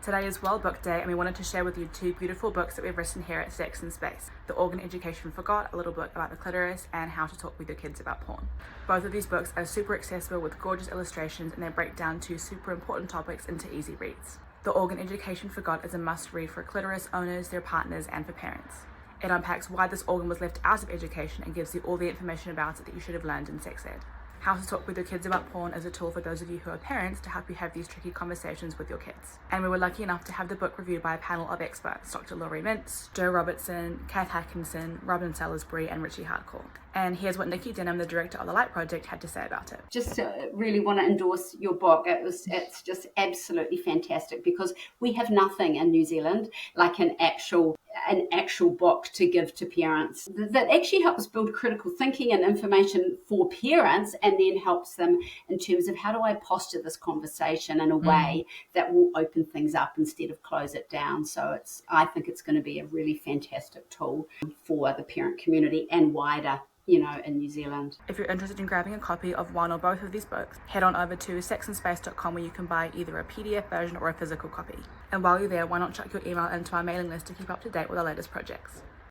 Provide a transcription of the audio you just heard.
Today is World Book Day, and we wanted to share with you two beautiful books that we've written here at Sex and Space. The Organ Education Forgot, a little book about the clitoris, and How to Talk with Your Kids About Porn. Both of these books are super accessible with gorgeous illustrations, and they break down two super important topics into easy reads. The Organ Education Forgot is a must-read for clitoris owners, their partners, and for parents. It unpacks why this organ was left out of education and gives you all the information about it that you should have learned in sex ed. How to Talk with Your Kids About Porn is a tool for those of you who are parents to help you have these tricky conversations with your kids. And we were lucky enough to have the book reviewed by a panel of experts, Dr. Laurie Mintz, Joe Robertson, Kath Atkinson, Robin Salisbury, and Richie Hardcore. And here's what Nikki Denham, the director of the Light Project, had to say about it. Just really want to endorse your book. It's just absolutely fantastic because we have nothing in New Zealand like an actual book to give to parents that actually helps build critical thinking and information for parents, and then helps them in terms of how do I posture this conversation in a way that will open things up instead of close it down. So I think it's going to be a really fantastic tool for the parent community and wider, in New Zealand. If you're interested in grabbing a copy of one or both of these books, head on over to sexandspace.com where you can buy either a PDF version or a physical copy. And while you're there, why not chuck your email into our mailing list to keep up to date with our latest projects.